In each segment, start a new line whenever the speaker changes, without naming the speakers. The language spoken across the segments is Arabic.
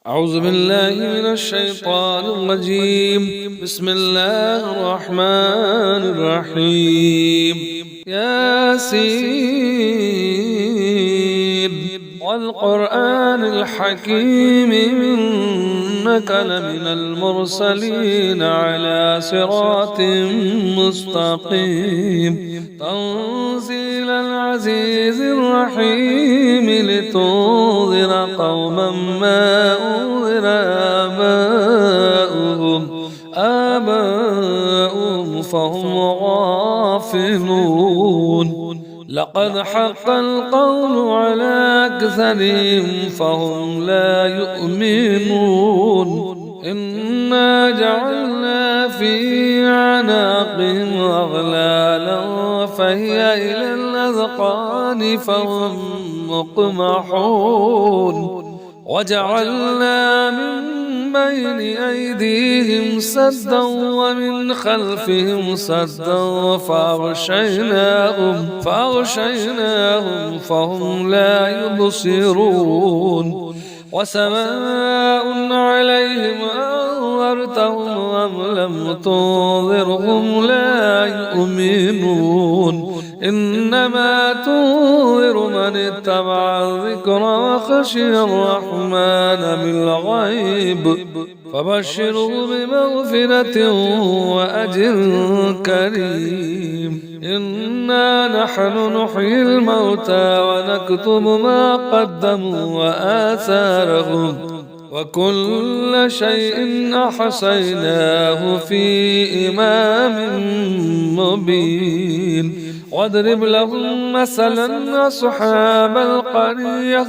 أعوذ بالله من الشيطان الرجيم. بسم الله الرحمن الرحيم. ياسين والقرآن الحكيم إنك لمن المرسلين على صراط مستقيم تنزيل العزيز الرحيم لتنذر قوما ما أنذر آباؤهم فهم غافلون لقد حق القول على أكثرهم فهم لا يؤمنون إنا جعلنا في أعناقهم أغلالا فهي إلى الأذقان فهم مقمحون وجعلنا من بين أيديهم سدا ومن خلفهم سدا فأغشيناهم فهم لا يبصرون وسواء عليهم أنذرتهم أم لم تنذرهم لا يؤمنون إنما تنذر من اتبع الذكر وخشي الرحمن بالغيب فبشره بمغفرة وأجر كريم. إنا نحن نحيي الموتى ونكتب ما قدموا وآثارهم وكل شيء أحصيناه في إمام مبين. واضرب لهم مثلا أصحاب القرية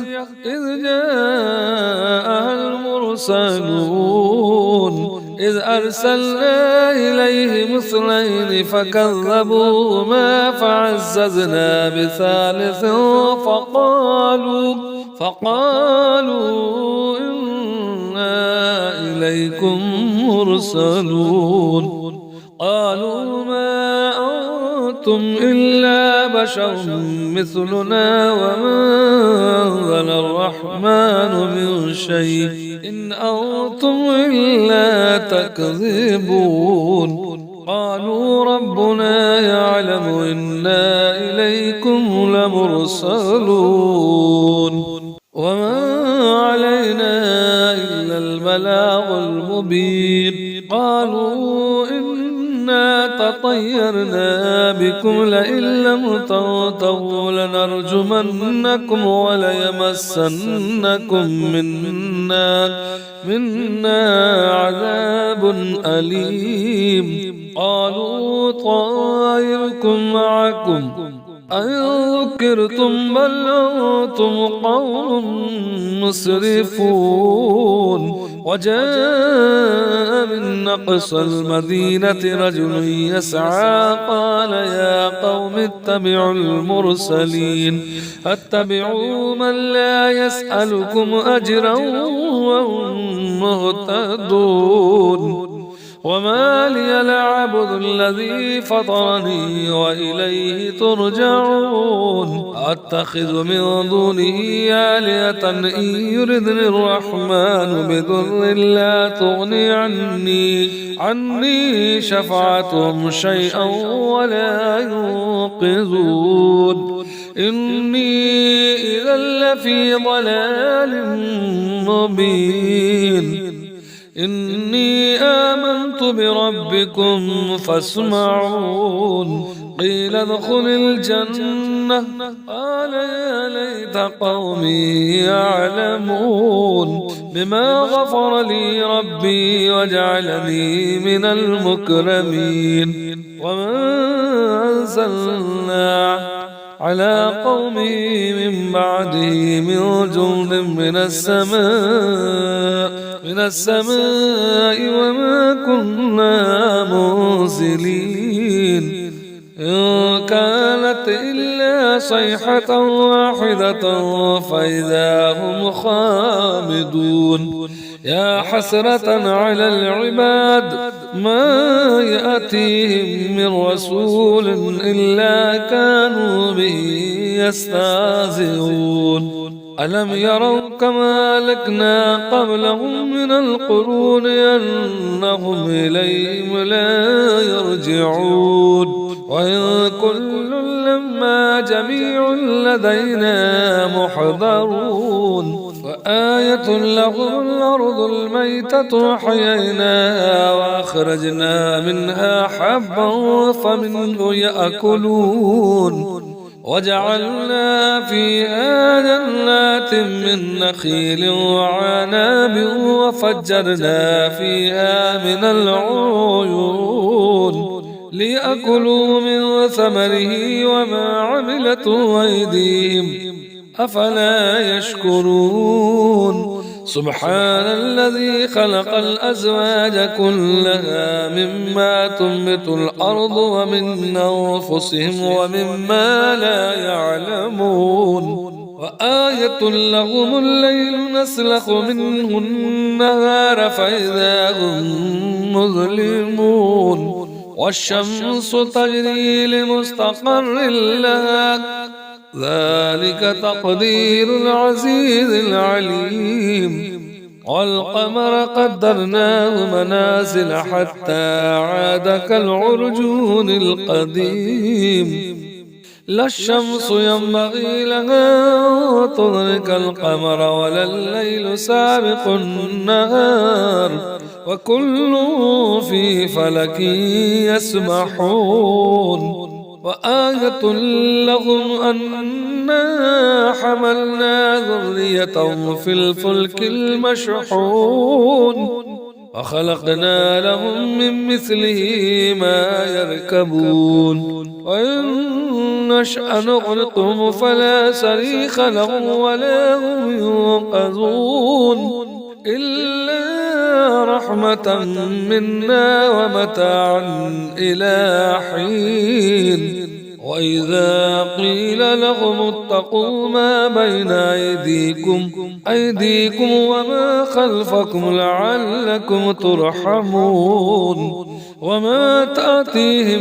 إذ جاءها المرسلون إذ أرسلنا إليهم اثنين فكذبوهما فعززنا بثالث فقالوا إنا إليكم مرسلون قالوا ما أنتم إلا بشر مثلنا وما أنزل الرحمن من شيء إن أنتم إلا تكذبون. قالوا ربنا يعلم إنا إليكم لمرسلون وما علينا إلا البلاغ المبين. قالوا إنا تطيرنا بكم لئن لم تنتهوا لنرجمنكم وليمسنكم منا عذاب أليم. قالوا طائركم معكم أن ذكرتم بل أنتم قوم مسرفون. وجاء من أقصى المدينة رجل يسعى قال يا قوم اتبعوا المرسلين اتبعوا من لا يسألكم أجرا وهم مهتدون. وما لي لا أعبد الذي فطرني وإليه ترجعون. أتخذ من دونه آلهة إن يردني الرحمن بضر لا تغني عني شفاعتهم شيئا ولا ينقذون. إني إذا لفي ضلال مبين. إني آمنت بربكم فاسمعون. قيل ادخل الجنة قال يا ليت قومي يعلمون بما غفر لي ربي وجعلني من المكرمين. وما أنزلنا على قومه من بعده من جند من السماء وما كنا منزلين. إن كانت إلا صيحة واحدة فإذا هم خامدون. يا حسرة على العباد ما يأتيهم من رسول إلا كانوا به يستهزئون. ألم يروا كما أهلكنا قبلهم من القرون أنهم إليهم لا يرجعون وإن كل لما جميع لدينا محضرون وآية لهم الأرض الميتة أحييناها وأخرجنا منها حبا فمنه يأكلون وجعلنا فيها جنات من نخيل وعناب وفجرنا فيها من العيون ليأكلوا من ثمره وما عملته أيديهم أفلا يشكرون سبحان الذي خلق الأزواج كلها مما تنبت الأرض ومن أنفسهم ومما لا يعلمون وآية لهم الليل نسلخ منه النهار فإذا هم مظلمون والشمس تجري لمستقر لها ذلك تقدير العزيز العليم والقمر قدرناه منازل حتى عاد كالعرجون القديم لا الشمس ينبغي لها أن تدرك القمر ولا الليل سابق النهار وكل في فلك يسبحون وآية لهم أنا حملنا ذريتهم في الفلك المشحون وخلقنا لهم من مثله ما يركبون وإن نشأ نغرقهم فلا صريخ لهم ولا هم ينقذون إلا رحمة منا ومتاعا إلى حين وإذا قيل لهم اتقوا ما بين أيديكم وما خلفكم لعلكم ترحمون وما تأتيهم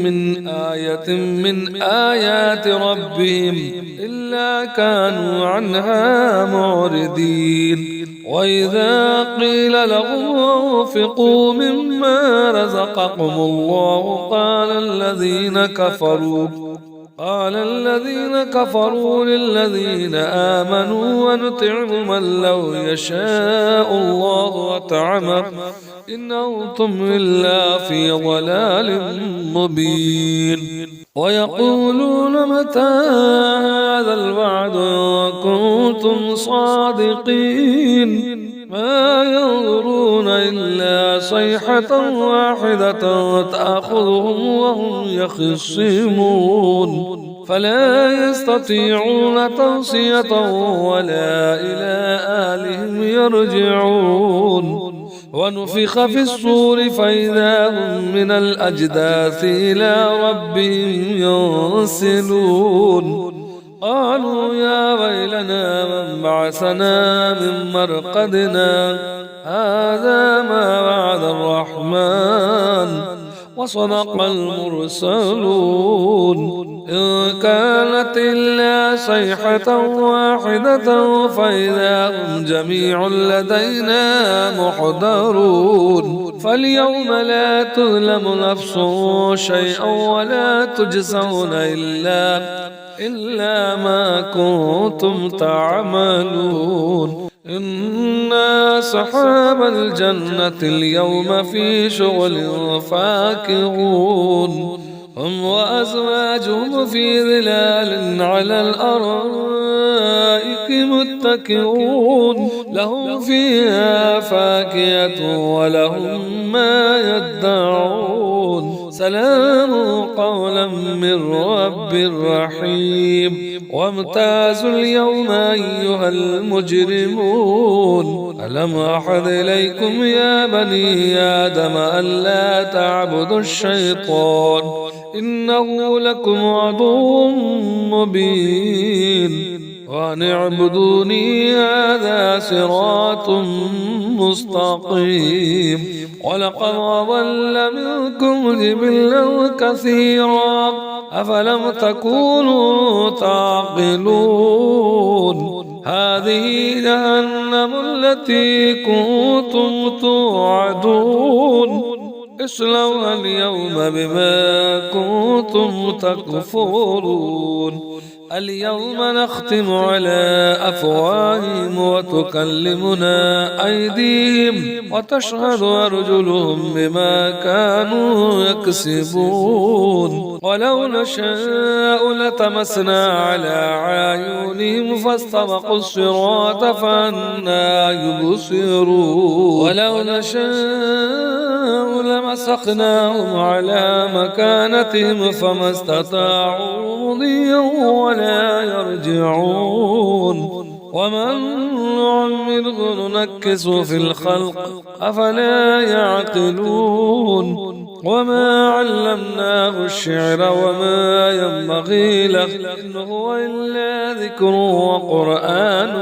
من آية من آيات ربهم إلا كانوا عنها معرضين وإذا قيل لهم انفقوا مما رزقكم الله قال الذين كفروا للذين آمنوا ونطعم من لو يشاء الله أطعمه إن أنتم إلا في ضلال مبين ويقولون متى هذا الوعد إن كنتم صادقين ما ينظرون إلا صيحة واحدة تأخذهم وهم يخصمون فلا يستطيعون توصية ولا إلى أهلهم يرجعون ونفخ في الصور فإذا هم من الأجداث إلى ربهم ينسلون قالوا يا ويلنا من بعثنا من مرقدنا هذا ما وعد الرحمن وصدق المرسلون إن كانت إلا صيحة واحدة فإذا هم جميع لدينا محضرون فاليوم لا تظلم نفس شيئا ولا تجزون إلا ما كنتم تعملون إن أصحاب الجنة اليوم في شغل فاكهون هم وأزواجهم في ظلال على الأرائك متكئون لهم فيها فاكهة ولهم ما يدعون سلام قولا من رب رحيم وامتازوا اليوم أيها المجرمون ألم أحد إليكم يا بني آدم ألا تعبدوا الشيطان إنه لكم عدو مبين وأن اعبدوني هذا صراط مستقيم ولقد أضل منكم جبلا كثيرا أفلم تكونوا تعقلون هذه جهنم التي كنتم توعدون اصلوها اليوم بما كنتم تكفرون اليوم نختم على أفواههم وتكلمنا أيديهم وتشهد أرجلهم بما كانوا يكسبون ولو نشاء لتمسنا على أعينهم فاستبقوا الصراط فأنى يبصرون ولو نشاء لمسخناهم على مكانتهم فما استطاعوا مضيا ولا يرجعون ومن نعمره ننكسه في الخلق أفلا يعقلون وما علمناه الشعر وما ينبغي له إن هو إلا ذكر وقرآن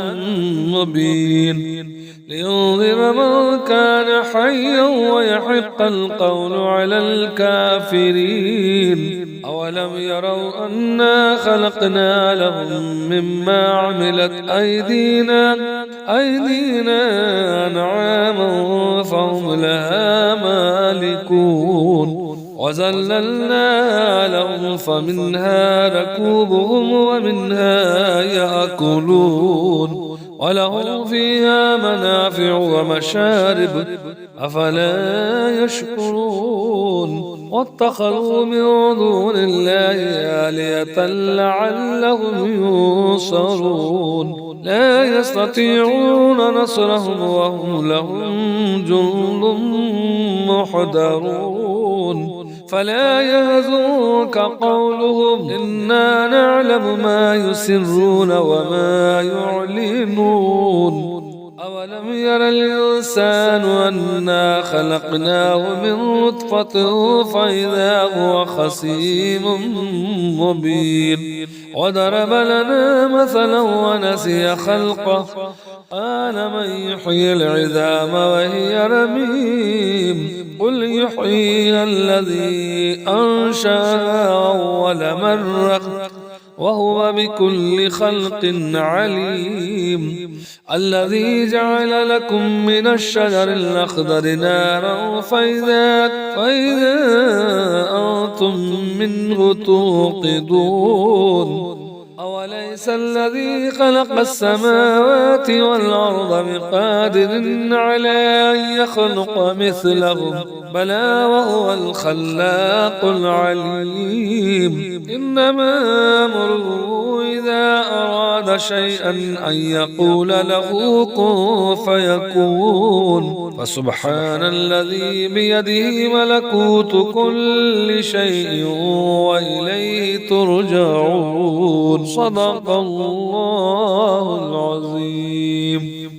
مبين لينذر من كان حيا ويحق القول على الكافرين أولم يروا أنا خلقنا لهم مما عملت أيدينا أنعاما فهم لها مالكون وذللنا لهم فمنها ركوبهم ومنها يأكلون ولهم فيها منافع ومشارب أفلا يشكرون واتخذوا من دون الله آلهة لعلهم ينصرون لا يستطيعون نصرهم وهم لهم جند محضرون فلا يهزنك قولهم إنا نعلم ما يسرون وما يعلنون أولم ير الإنسان أنا خلقناه من نطفة فإذا هو خصيم مبين وضرب لنا مثلا ونسي خلقه قال من يحيي العظام وهي رميم قل يحييها الذي أنشأها أول مرة وهو بكل خلق عليم الذي جعل لكم من الشجر الأخضر نارا فإذا أنتم منه توقدون أوليس الذي خلق السماوات والأرض بقادر على أن يخلق مثلهم بلى وهو الخلاق العليم إنما أمره إذا أراد شيئا أن يقول له كن فيكون فسبحان الذي بيده ملكوت كل شيء وإليه ترجعون صدق الله العظيم.